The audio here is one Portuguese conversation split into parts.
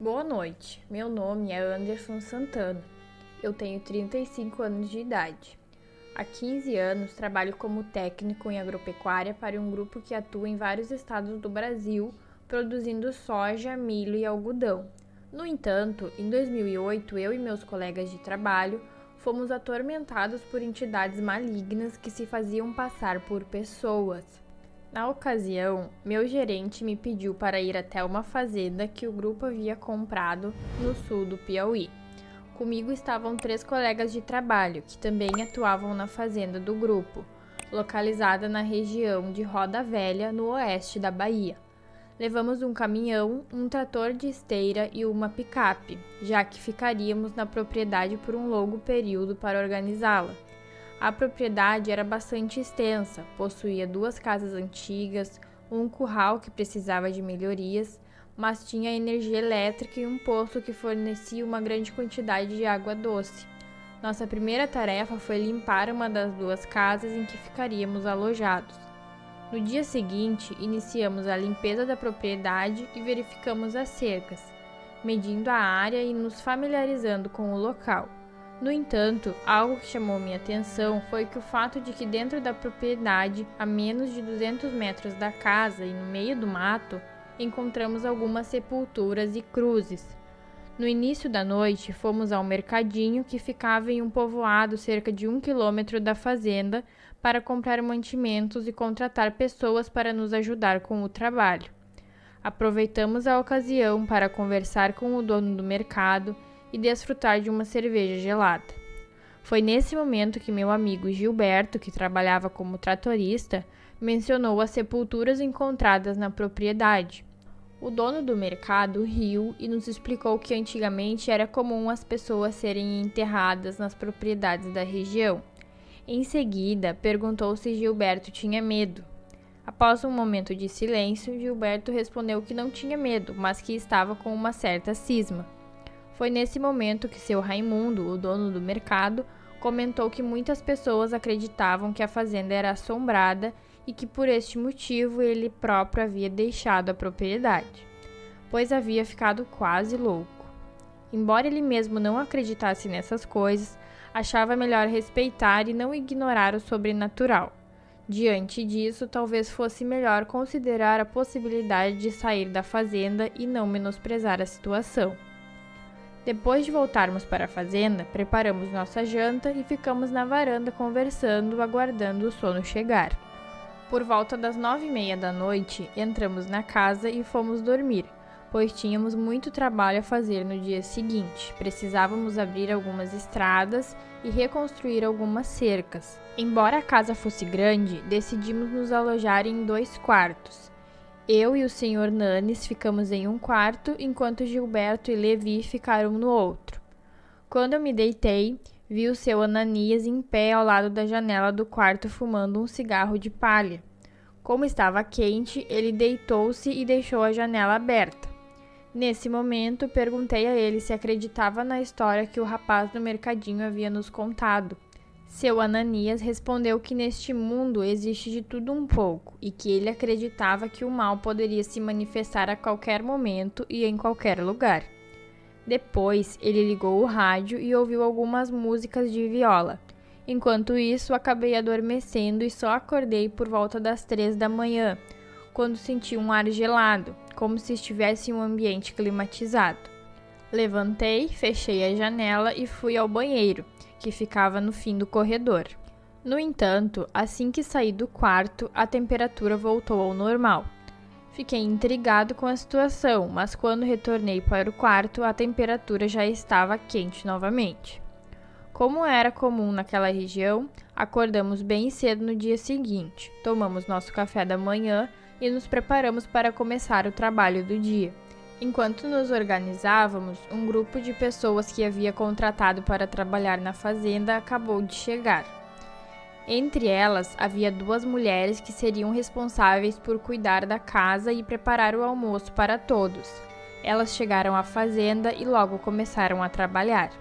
Boa noite, meu nome é Anderson Santana. Eu tenho 35 anos de idade. Há 15 anos trabalho como técnico em agropecuária para um grupo que atua em vários estados do Brasil, produzindo soja, milho e algodão. No entanto, em 2008, eu e meus colegas de trabalho fomos atormentados por entidades malignas que se faziam passar por pessoas. Na ocasião, meu gerente me pediu para ir até uma fazenda que o grupo havia comprado no sul do Piauí. Comigo estavam 3 colegas de trabalho que também atuavam na fazenda do grupo, localizada na região de Roda Velha, no oeste da Bahia. Levamos um caminhão, um trator de esteira e uma picape, já que ficaríamos na propriedade por um longo período para organizá-la. A propriedade era bastante extensa, possuía 2 casas antigas, um curral que precisava de melhorias, mas tinha energia elétrica e um poço que fornecia uma grande quantidade de água doce. Nossa primeira tarefa foi limpar uma das 2 casas em que ficaríamos alojados. No dia seguinte, iniciamos a limpeza da propriedade e verificamos as cercas, medindo a área e nos familiarizando com o local. No entanto, algo que chamou minha atenção foi que o fato de que dentro da propriedade, a menos de 200 metros da casa e no meio do mato, encontramos algumas sepulturas e cruzes. No início da noite, fomos ao mercadinho que ficava em um povoado cerca de 1 quilômetro da fazenda para comprar mantimentos e contratar pessoas para nos ajudar com o trabalho. Aproveitamos a ocasião para conversar com o dono do mercado e desfrutar de uma cerveja gelada. Foi nesse momento que meu amigo Gilberto, que trabalhava como tratorista, mencionou as sepulturas encontradas na propriedade. O dono do mercado riu e nos explicou que antigamente era comum as pessoas serem enterradas nas propriedades da região. Em seguida, perguntou se Gilberto tinha medo. Após um momento de silêncio, Gilberto respondeu que não tinha medo, mas que estava com uma certa cisma. Foi nesse momento que seu Raimundo, o dono do mercado, comentou que muitas pessoas acreditavam que a fazenda era assombrada e que por este motivo ele próprio havia deixado a propriedade, pois havia ficado quase louco. Embora ele mesmo não acreditasse nessas coisas, achava melhor respeitar e não ignorar o sobrenatural. Diante disso, talvez fosse melhor considerar a possibilidade de sair da fazenda e não menosprezar a situação. Depois de voltarmos para a fazenda, preparamos nossa janta e ficamos na varanda conversando, aguardando o sono chegar. Por volta das 9h30 da noite, entramos na casa e fomos dormir, pois tínhamos muito trabalho a fazer no dia seguinte. Precisávamos abrir algumas estradas e reconstruir algumas cercas. Embora a casa fosse grande, decidimos nos alojar em 2 quartos. Eu e o Sr. Nanes ficamos em um quarto, enquanto Gilberto e Levi ficaram no outro. Quando eu me deitei, vi o seu Ananias em pé ao lado da janela do quarto fumando um cigarro de palha. Como estava quente, ele deitou-se e deixou a janela aberta. Nesse momento, perguntei a ele se acreditava na história que o rapaz do mercadinho havia nos contado. Seu Ananias respondeu que neste mundo existe de tudo um pouco e que ele acreditava que o mal poderia se manifestar a qualquer momento e em qualquer lugar. Depois, ele ligou o rádio e ouviu algumas músicas de viola. Enquanto isso, acabei adormecendo e só acordei por volta das 3 da manhã, quando senti um ar gelado, como se estivesse em um ambiente climatizado. Levantei, fechei a janela e fui ao banheiro, que ficava no fim do corredor. No entanto, assim que saí do quarto, a temperatura voltou ao normal. Fiquei intrigado com a situação, mas quando retornei para o quarto, a temperatura já estava quente novamente. Como era comum naquela região, acordamos bem cedo no dia seguinte, tomamos nosso café da manhã e nos preparamos para começar o trabalho do dia. Enquanto nos organizávamos, um grupo de pessoas que havia contratado para trabalhar na fazenda acabou de chegar. Entre elas, havia 2 mulheres que seriam responsáveis por cuidar da casa e preparar o almoço para todos. Elas chegaram à fazenda e logo começaram a trabalhar.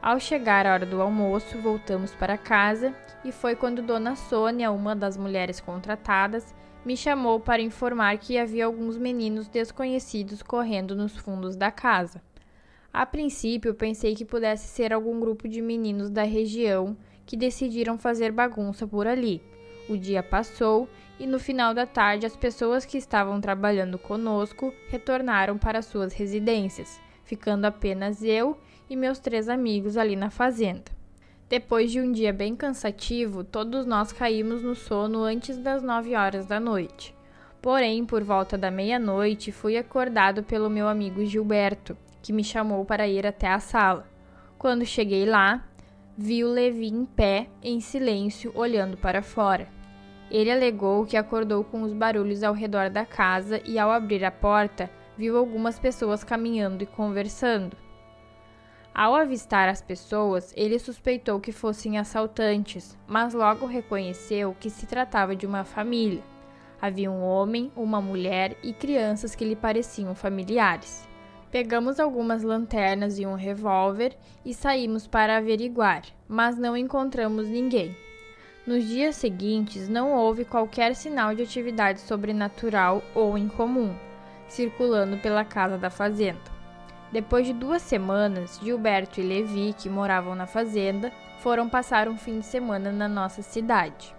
Ao chegar a hora do almoço, voltamos para casa e foi quando Dona Sônia, uma das mulheres contratadas, me chamou para informar que havia alguns meninos desconhecidos correndo nos fundos da casa. A princípio, pensei que pudesse ser algum grupo de meninos da região que decidiram fazer bagunça por ali. O dia passou e no final da tarde as pessoas que estavam trabalhando conosco retornaram para suas residências, ficando apenas eu e meus 3 amigos ali na fazenda. Depois de um dia bem cansativo, todos nós caímos no sono antes das 9 horas da noite. Porém, por volta da meia-noite, fui acordado pelo meu amigo Gilberto, que me chamou para ir até a sala. Quando cheguei lá, vi o Levi em pé, em silêncio, olhando para fora. Ele alegou que acordou com os barulhos ao redor da casa e, ao abrir a porta, viu algumas pessoas caminhando e conversando. Ao avistar as pessoas, ele suspeitou que fossem assaltantes, mas logo reconheceu que se tratava de uma família. Havia um homem, uma mulher e crianças que lhe pareciam familiares. Pegamos algumas lanternas e um revólver e saímos para averiguar, mas não encontramos ninguém. Nos dias seguintes, não houve qualquer sinal de atividade sobrenatural ou incomum, circulando pela casa da fazenda. Depois de 2 semanas, Gilberto e Levi, que moravam na fazenda, foram passar um fim de semana na nossa cidade.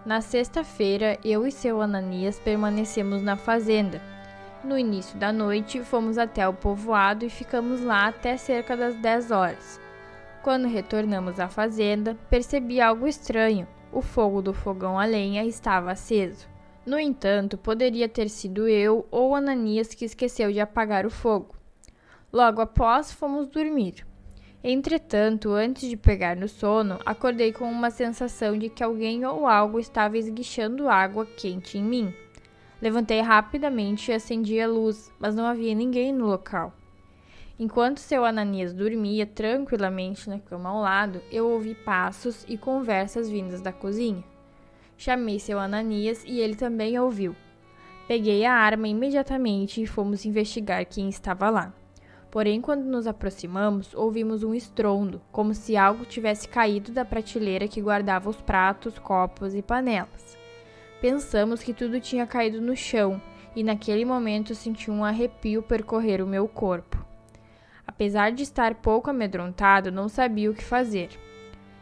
Na sexta-feira, eu e seu Ananias permanecemos na fazenda. No início da noite, fomos até o povoado e ficamos lá até cerca das 10 horas. Quando retornamos à fazenda, percebi algo estranho. O fogo do fogão a lenha estava aceso. No entanto, poderia ter sido eu ou Ananias que esqueceu de apagar o fogo. Logo após, fomos dormir. Entretanto, antes de pegar no sono, acordei com uma sensação de que alguém ou algo estava esguichando água quente em mim. Levantei rapidamente e acendi a luz, mas não havia ninguém no local. Enquanto seu Ananias dormia tranquilamente na cama ao lado, eu ouvi passos e conversas vindas da cozinha. Chamei seu Ananias e ele também ouviu. Peguei a arma imediatamente e fomos investigar quem estava lá. Porém, quando nos aproximamos, ouvimos um estrondo, como se algo tivesse caído da prateleira que guardava os pratos, copos e panelas. Pensamos que tudo tinha caído no chão e naquele momento senti um arrepio percorrer o meu corpo. Apesar de estar pouco amedrontado, não sabia o que fazer.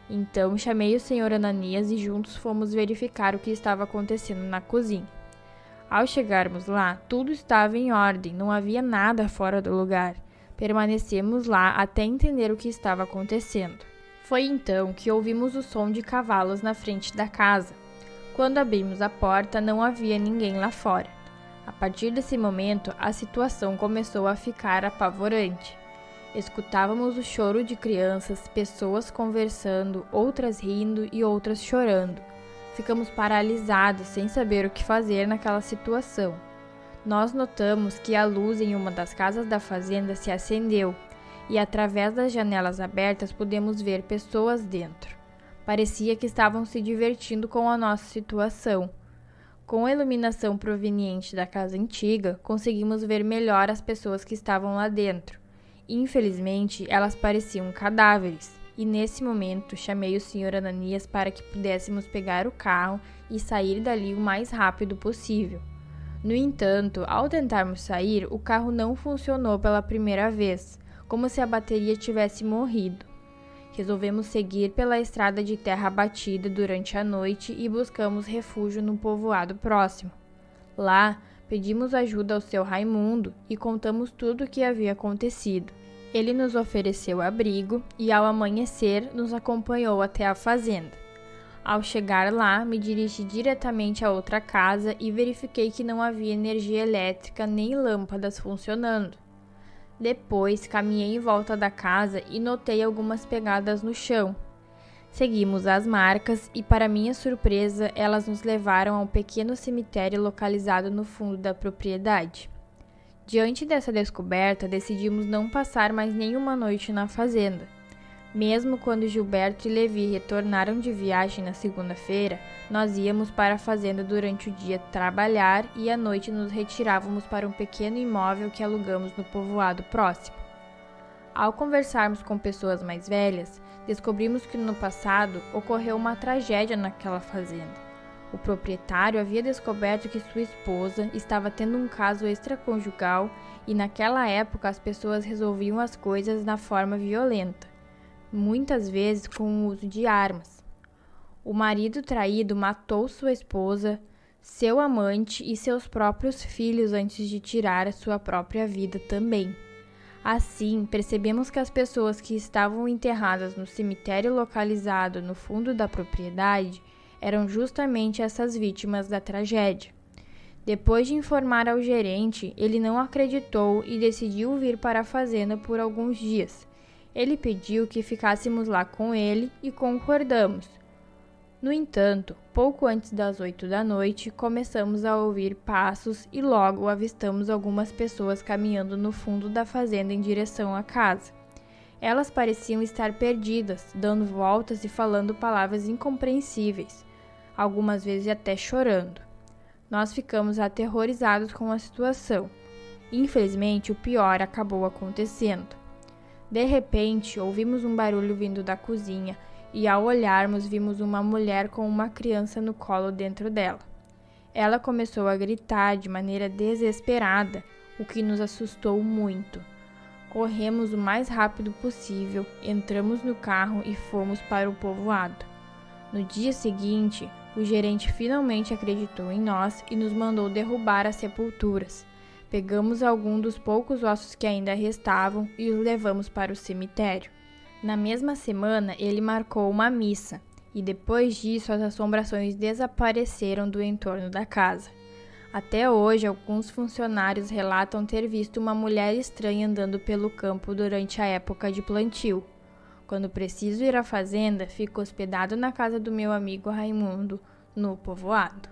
Então chamei o Sr. Ananias e juntos fomos verificar o que estava acontecendo na cozinha. Ao chegarmos lá, tudo estava em ordem, não havia nada fora do lugar. Permanecemos lá até entender o que estava acontecendo. Foi então que ouvimos o som de cavalos na frente da casa. Quando abrimos a porta, não havia ninguém lá fora. A partir desse momento, a situação começou a ficar apavorante. Escutávamos o choro de crianças, pessoas conversando, outras rindo e outras chorando. Ficamos paralisados, sem saber o que fazer naquela situação. Nós notamos que a luz em uma das casas da fazenda se acendeu e, através das janelas abertas, pudemos ver pessoas dentro. Parecia que estavam se divertindo com a nossa situação. Com a iluminação proveniente da casa antiga, conseguimos ver melhor as pessoas que estavam lá dentro. Infelizmente, elas pareciam cadáveres, e nesse momento chamei o Sr. Ananias para que pudéssemos pegar o carro e sair dali o mais rápido possível. No entanto, ao tentarmos sair, o carro não funcionou pela primeira vez, como se a bateria tivesse morrido. Resolvemos seguir pela estrada de terra batida durante a noite e buscamos refúgio no povoado próximo. Lá, pedimos ajuda ao seu Raimundo e contamos tudo o que havia acontecido. Ele nos ofereceu abrigo e, ao amanhecer, nos acompanhou até a fazenda. Ao chegar lá, me dirigi diretamente a outra casa e verifiquei que não havia energia elétrica nem lâmpadas funcionando. Depois, caminhei em volta da casa e notei algumas pegadas no chão. Seguimos as marcas e, para minha surpresa, elas nos levaram a um pequeno cemitério localizado no fundo da propriedade. Diante dessa descoberta, decidimos não passar mais nenhuma noite na fazenda. Mesmo quando Gilberto e Levi retornaram de viagem na segunda-feira, nós íamos para a fazenda durante o dia trabalhar e à noite nos retirávamos para um pequeno imóvel que alugamos no povoado próximo. Ao conversarmos com pessoas mais velhas, descobrimos que no passado ocorreu uma tragédia naquela fazenda. O proprietário havia descoberto que sua esposa estava tendo um caso extraconjugal e naquela época as pessoas resolviam as coisas na forma violenta, muitas vezes com o uso de armas. O marido traído matou sua esposa, seu amante e seus próprios filhos antes de tirar a sua própria vida também. Assim, percebemos que as pessoas que estavam enterradas no cemitério localizado no fundo da propriedade eram justamente essas vítimas da tragédia. Depois de informar ao gerente, ele não acreditou e decidiu vir para a fazenda por alguns dias. Ele pediu que ficássemos lá com ele e concordamos. No entanto, pouco antes das 8 da noite, começamos a ouvir passos e logo avistamos algumas pessoas caminhando no fundo da fazenda em direção à casa. Elas pareciam estar perdidas, dando voltas e falando palavras incompreensíveis, algumas vezes até chorando. Nós ficamos aterrorizados com a situação. Infelizmente, o pior acabou acontecendo. De repente, ouvimos um barulho vindo da cozinha e, ao olharmos, vimos uma mulher com uma criança no colo dentro dela. Ela começou a gritar de maneira desesperada, o que nos assustou muito. Corremos o mais rápido possível, entramos no carro e fomos para o povoado. No dia seguinte, o gerente finalmente acreditou em nós e nos mandou derrubar as sepulturas. Pegamos algum dos poucos ossos que ainda restavam e os levamos para o cemitério. Na mesma semana, ele marcou uma missa, e depois disso as assombrações desapareceram do entorno da casa. Até hoje, alguns funcionários relatam ter visto uma mulher estranha andando pelo campo durante a época de plantio. Quando preciso ir à fazenda, fico hospedado na casa do meu amigo Raimundo, no povoado.